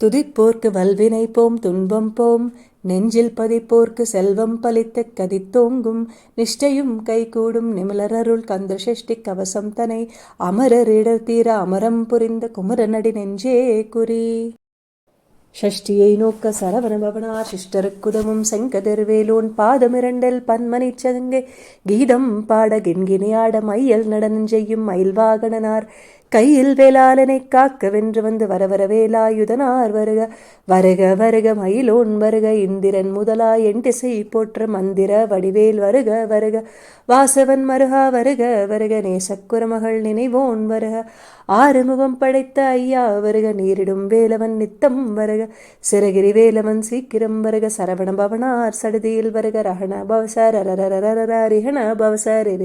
துதிப்போர்க்கு வல்வினை போம் துன்பம் போம் நெஞ்சில் பதிப்போர்க்கு செல்வம் பலித்த கதித்தோங்கும் நிஷ்டையும் கைகூடும் நிமலரருள் கந்த சஷ்டி கவசம் தனை அமரரிடர் தீர அமரம் புரிந்த குமரனடி நெஞ்சே குறி. ஷஷ்டியை நோக்க சரவண பவனார் சிஷ்டருக்குதவும் செங்கதிர்வேலோன் பாதமிரண்டில் பன்மணிச் சதங்கை கீதம் பாட கிண்கிணியாட மையல் நடனம் செய்யும் மயில்வாகனனார் கையில் வேளாளனை காக்க வென்று வந்து வரவர வேலாயுதனார் வருக வருக வருக மயிலோன் வருக இந்திரன் முதலாய் என் திசை போற்ற மந்திர வடிவேல் வருக வருக வாசவன் மருகா வருக வருக நேசக்குரமகள் நினைவோன் வருக ஆறுமுகம் படைத்த ஐயா வருக நீரிடும் வேலவன் நித்தம் வருக சிறகிரி வேலவன் சீக்கிரம் வருக சரவண பவனார் சடுதியில் வருக ரஹண பவசரிஹண பவசரி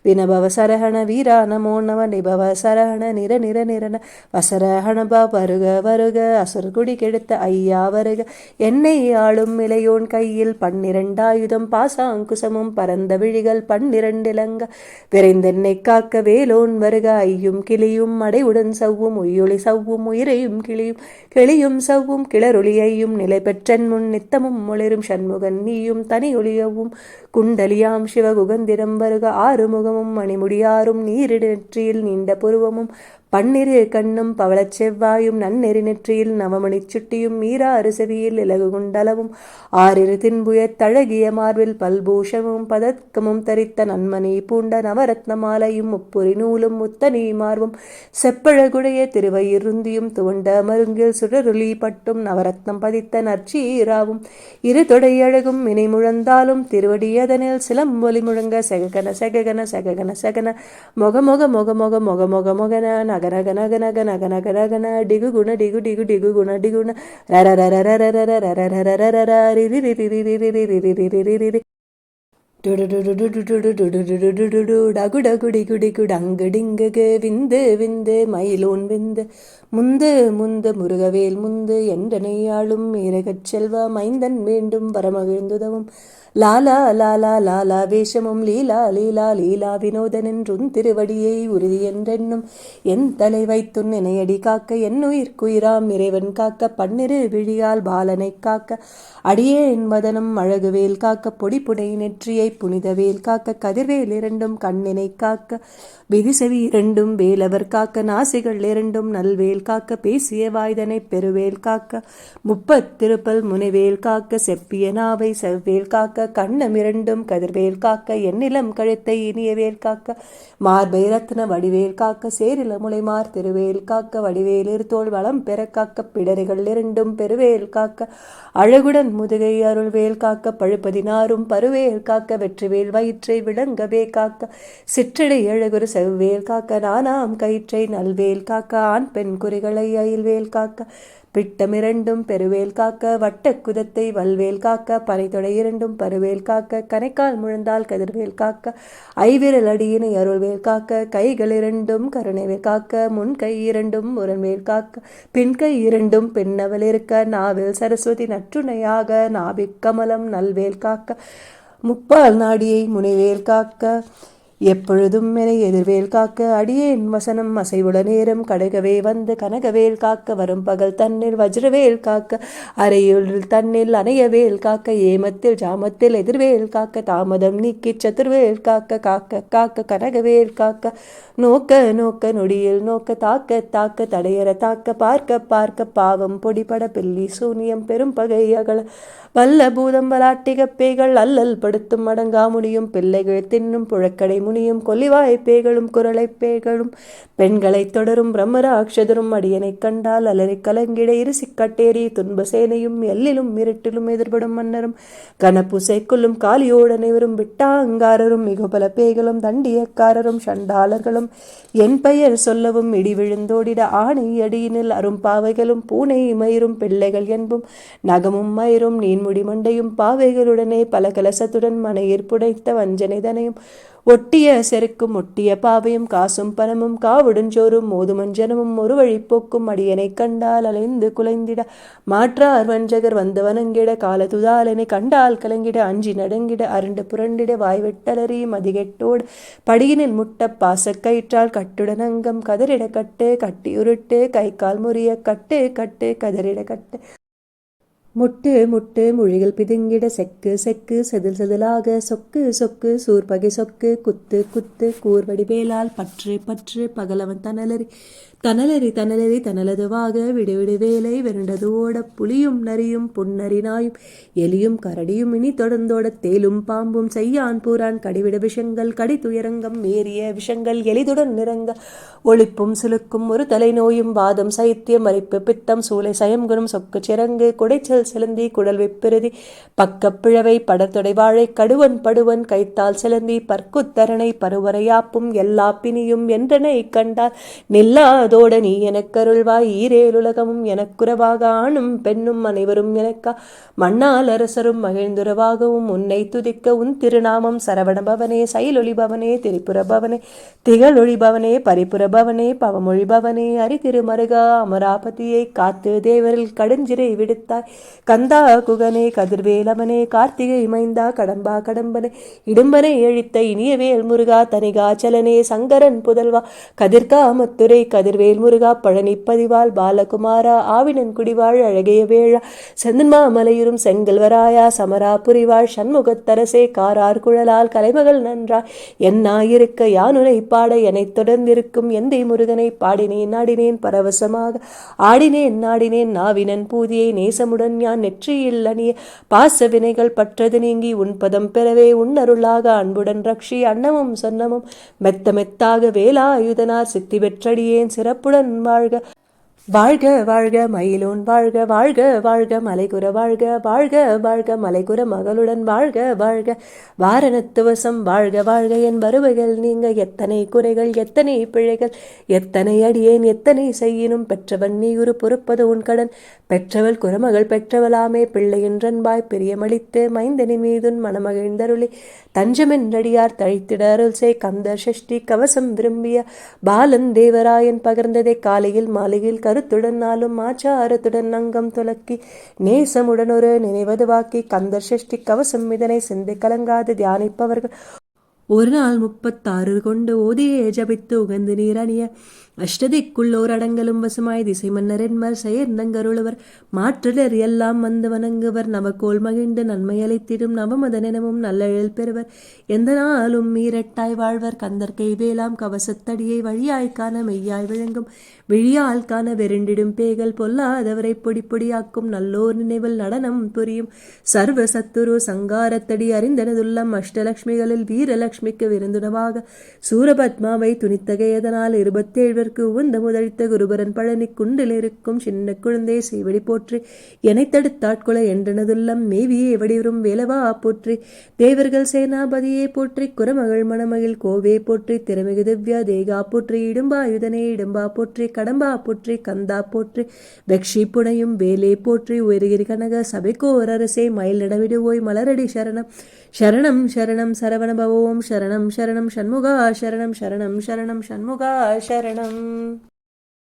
வினபவசரஹண வீரா நமோ நம நிபவ சரஹண நிர நிர நிரன வசரஹணபா வருக வருக அசுர்குடி கெடுத்த ஐயா வருக என்னை ஆளும் இளையோன் கையில் 12 ஆயுதம் பாசாங்குசமும் பரந்த விழிகள் 12 இலங்க விரைந்தென்னை காக்க வேலோன் வருக ஐயும் கிளியும் அடைவுடன் சவ்வும் உய்யொளி சவ்வும் உயிரையும் கிளியும் கிளியும் சவ்வும் கிளரொளியையும் நிலை பெற்றன் முன் நித்தமும் ஒளிரும் சண்முகன் நீயும் தனி ஒளியவும் குண்டலியாம் சிவகுகந்திரம் வருக ஆறுமுகமும் மணிமுடியாரும் நீரிடற்றியில் நீண்ட புருவமும் பன்னிரு கண்ணும் பவளச் செவ்வாயும் நன்னெறி நெற்றியில் நவமணிச் சுட்டியும் மீரா அரிசவியில் இலகு குண்டலவும் ஆறிரு தின்புயத் தழகிய மார்பில் பல்பூஷமும் பதக்கமும் தரித்த நன்மணி பூண்ட நவரத்ன மாலையும் முப்புரி நூலும் முத்தனி மார்பும் செப்பழகுடைய திருவயிருந்தியும் துவண்ட மருங்கில் சுடருளி பட்டும் நவரத்னம் பதித்த நற்சீராவும் இரு தொடை அழகும் இணை முழந்தாலும் திருவடியதனில் சிலம்பொலி முழங்க செககன செககன செககன செகன மொக மொக மொக மொக மொக மொக மொகன நகனகனகனகனகனகனகன டிகு குண டிகு டிகு டிகு குண டிகுண டகுடகுடிகுடிகுடங்குடிங்குகு விந்து விந்து மயிலோன் விந்து முந்து முந்து முருகவேல் முந்து என்றனையாளும் மீரகச் செல்வா மைந்தன் வேண்டும் வரமகிழ்ந்துதவும் லாலா லாலா லாலா வேஷமும் லீலா லீலா லீலா வினோதனென்றும் திருவடியை உறுதி என்றென்னும் என் தலை வைத்துன் இணையடி காக்க என்னுயிர்க்குயிராம் இறைவன் காக்க பன்னிரு விழியால் பாலனை காக்க அடியேன் வதனம் அழகுவேல் காக்க பொடி புடை நெற்றியை புனிதவேல் காக்க கதிர்வேல் இரண்டும் கண்ணினை காக்க விதிசெவி இரண்டும் வேலவர் காக்க நாசிகள் இரண்டும் நல்வேல் காக்க பேசிய வாய்தனை பெருவேல் காக்க முப்பத்திருப்பல் முனைவேல் காக்க செப்பிய நாவை செவ்வேல் காக்க கண்ணம் இரண்டும் கதிர்வேல் காக்க எண்ணிலம் கழுத்தை இனியவேல் காக்க மார்பை ரத்ன வடிவேல் காக்க சேரில முளைமார் திருவேல் காக்க வடிவேல் இருத்தோள் வளம் பெற காக்க பிடரிகள் இரண்டும் பெருவேல் காக்க அழகுடன் முதுகை அருள்வேல் காக்க பழுப்பதினாரும் பருவேல் காக்க வெற்றிவேல் வயிற்றை விளங்கவே காக்க சிற்றடை அழகுரு செவ்வேல் காக்க நானாம் கயிற்றை நல்வேல் காக்க ஆண் பெண் குறிகளை அயில்வேல் காக்க பிட்டமிரண்டும் பெருவேல் காக்க வட்ட குதத்தை வல்வேல் காக்க பனைத்தொடை இரண்டும் பருவேல் காக்க கனைக்கால் முழந்தால் கதிர்வேல் காக்க ஐவிரல் அடியினை அருள்வேல் காக்க கைகள் இரண்டும் கருணைவேல் காக்க முன் கை இரண்டும் முரண்வேல் காக்க பின் கை இரண்டும் பெண்ணவல் இருக்க நாவில் சரஸ்வதி நற்றுணையாக நாபிக் கமலம் நல்வேல் காக்க முப்பால் நாடியை முனைவேல் காக்க எப்பொழுதும் என எதிர்வேல் காக்க அடியேன் வசனம் அசைவுட நேரம் கடகவே வந்து கனகவேல் காக்க வரும் பகல் தன்னில் வஜ்ரவேல் காக்க அறையுள் தன்னில் அணையவேல் காக்க ஏமத்தில் ஜாமத்தில் எதிர்வேல் காக்க தாமதம் நீக்கி சதுர்வேல் காக்க காக்க காக்க கனகவேல் காக்க நோக்க நோக்க நொடியில் நோக்க தாக்க தாக்க தடையற தாக்க பார்க்க பார்க்க பாவம் பொடிபட பில்லி சூனியம் பெரும் பகை அகல வல்ல பூதம் வலாட்டிக பேய்கள் அல்லல் படுத்தும் அடங்கா முடியும் பிள்ளைகள் தின்னும் புழக்கடை முனியும் கொல்லிவாய் பேய்களும் குரலை பேய்களும் பெண்களை தொடரும் பிரம்மராட்சதரும் அடியனை கண்டால் அலறி கலங்கிட இருசி கட்டேறி துன்ப சேனையும் எல்லிலும் இருட்டிலும் எதிர்படும் மன்னரும் கனப்புசைக்குள்ளும் காலியோடு அனைவரும் விட்டாங்காரரும் மிகபல பேய்களும் தண்டியக்காரரும் சண்டாளர்களும் என் பெயர் சொல்லவும் இடி விழுந்தோடிட ஆணை அடியினில் அரும் பாவைகளும் பூனை மயிரும் பிள்ளைகள் என்பும் நகமும் மயிரும் நீன்முடி மண்டையும் பாவைகளுடனே பல கலசத்துடன் மனையிற் புடைத்த வஞ்சனைதனையும் ஒட்டிய செருக்கும் ஒட்டிய பாவையும் காசும் பணமும் காவுடுஞ்சோறும் மோதுமஞ்சனமும் ஒரு வழிப்போக்கும் அடியனைக் கண்டால் அலைந்து குலைந்திட மாற்றார் வஞ்சகர் வந்து வணங்கிட காலதுதாலனை கண்டால் கலங்கிட அஞ்சி நடுங்கிட அருண்டு புரண்டிட வாய்வெட்டலறி மதிகெட்டோடு படியினில் முட்ட பாசக்கயிற்றால் கட்டுடன் அங்கம் கதறிட கட்டு கட்டியுருட்டு கை கால் முறிய கட்டு கட்டு கதறிட கட்டு முட்டு முட்டு மொழிகள் பிதுங்கிட செக்கு செக்கு செதில் செதிலாக சொக்கு சொக்கு சூர்பகை சொக்கு குத்து குத்து கூர்வடி வேலால் பற்று பற்று பகலவன் தனலறி தனலறி தனலறி தனலதுவாக விடுவிடு வேலை விரண்டது ஓட புலியும் நரியும் புன்னரி நாயும் எலியும் கரடியும் இனி தொடர்ந்தோட தேலும் பாம்பும் செய்யான் பூரான் கடிவிட விஷங்கள் கடி துயரங்கம் மேறிய விஷங்கள் எளிதுடன் நிறங்க ஒளிப்பும் சிலுக்கும் ஒரு தலைநோயும் வாதம் சைத்தியம் மறிப்பு பித்தம் சூளை சயம்குணம் சொக்கு சிறங்கு குடைச்சல் சிலந்தி குடல் வெப்பிருதி பக்கப்பிழவை படத்தொடை வாழை கடுவன் படுவன் கைத்தால் சிலந்தி பற்குத்தரணை பருவரையாப்பும் எல்லா பிணியும் என்றனை கண்டால் நில்லாதோட நீ எனக்கருள்வாய் ஈரேலுலகமும் எனக்குறவாக ஆணும் பெண்ணும் அனைவரும் எனக்கா மண்ணால் அரசரும் மகிழ்ந்துறவாகவும் உன்னை துதிக்க உன் திருநாமம் சரவணபவனே சைலொளிபவனே திரிபுரபவனே திகழொழிபவனே பரிபுரபவனே பவமொழிபவனே அரிதிருமருகா அமராபதியை காத்து தேவரில் கடுஞ்சிறை விடுத்தாய் கந்தா குகனே கதிர்வேலவனே கார்த்திகை மைந்தா கடம்பா கடம்பனே இடும்பனை எழித்த இனிய வேல் முருகா தனிகாச்சலனே சங்கரன் புதல்வா கதிர்காமத்துரை கதிர்வேல் முருகா பழனி பதிவால் பாலகுமாரா ஆவினன் குடிவாழ் அழகிய வேழா செந்தன்மா மலையுறும் செங்கல்வராயா சமரா புரிவாள் சண்முகத்தரசே காரார் குழலால் கலைமகள் நன்றாய் என்னாயிருக்க யானுனை பாட என்னைத் தொடர்ந்திருக்கும் எந்தை முருகனை பாடினேன் நாடினேன் பரவசமாக ஆடினேன் நாடினேன் நாவினன் பூதியை நேசமுடன் யான் நெற்றியில் அணிய பாச வினைகள் பற்றது நீங்கி உன் பதம் பெறவே உன்னருளாக அன்புடன் ரக்ஷி அன்னமும் சொன்னமும் மெத்த மெத்தாக வேலாயுதனார் சித்தி பெற்றடியேன் சிறப்புடன் வாழ்க வாழ்க வாழ்க மயிலோன் வாழ்க வாழ்க வாழ்க மலைகுற வாழ்க வாழ்க வாழ்க மலைகுற மகளுடன் வாழ்க வாழ்க வாரணத்துவசம் வாழ்க வாழ்க என் வருவைகள் நீங்க எத்தனை குறைகள் எத்தனை பிழைகள் எத்தனை அடியேன் எத்தனை செய்யினும் பெற்றவன் நீ ஒரு பொறுப்பது உன் கடன் பெற்றவள் குறமகள் பெற்றவளாமே பிள்ளை என்றன்பாய் பிரியமளித்து மைந்தனி மீதுன் மனமகிழ்ந்தருளி தஞ்சமென்றடியார் தழித்திட அருள் செய் கந்தர் சஷ்டி கவசம் விரும்பிய பாலன் தேவராயன் பகர்ந்ததை காலையில் மாலையில் கருத்துடன் நாளும் ஆச்சாரத்துடன் அங்கம் துலக்கி நேசமுடன் ஒரு நினைவது வாக்கி கந்தர் சஷ்டி கவசம் இதனை சிந்தை கலங்காது தியானிப்பவர்கள் ஒரு நாள் 36 கொண்டு ஓதியே ஜபித்து உகந்து நீரணிய அஷ்டதிக்குள்ளோர் அடங்கலும் வசமாய் திசை மன்னரென்மர் செயர்ந்தங்கருளுவர் மாற்றலர் எல்லாம் வந்து வணங்குவர் நவகோல் மகிழ்ந்து நன்மை அளித்திடும் நவமதனமும் நல்லெழில் பெறுவர் எந்த நாளும் மீரட்டாய் வாழ்வர் கந்தற்கை வேளாம் கவசத்தடியை வழியாய் காண மெய்யாய் விளங்கும் விழியால் காண வெருண்டிடும் பேய்கள் பொல்லாதவரை பொடி பொடியாக்கும் நல்லோர் நினைவில் நடனம் புரியும் சர்வ சத்துரு சங்காரத்தடி அறிந்தனதுள்ளம் அஷ்டலட்சுமிகளில் வீரலட்சுமிக்கு விருந்துணவாக சூரபத்மாவை துணித்தகையதனால் 27 உந்த முதலித்த குருபரன் பழனி குண்டில் இருக்கும் சின்ன குழந்தை செய்வடி போற்றி என்னை தடுத்தாட்கொலை என்றனதுள்ளம் மேவியே வடிவரும் வேலவா போற்றி தேவர்கள் சேனாபதியே போற்றி குரமகள் மணமகிழ் கோவே போற்றி திறமிகு திவ்யா தேகா போற்றி இடும்பாயுதனே இடும்பா போற்றி கடம்பா போற்றி கந்தா போற்றி வெக்ஷி புனையும் வேலே போற்றி உயர்கிரி கனக சபைக்கோர் அரசே மயில் நடவிடுவோய் மலரடி சரணம் சரணம் சரணம் சரவண பவோம் சரணம் சரணம் சண்முகா சரணம் சரணம் சரணம் சண்முகா சரணம்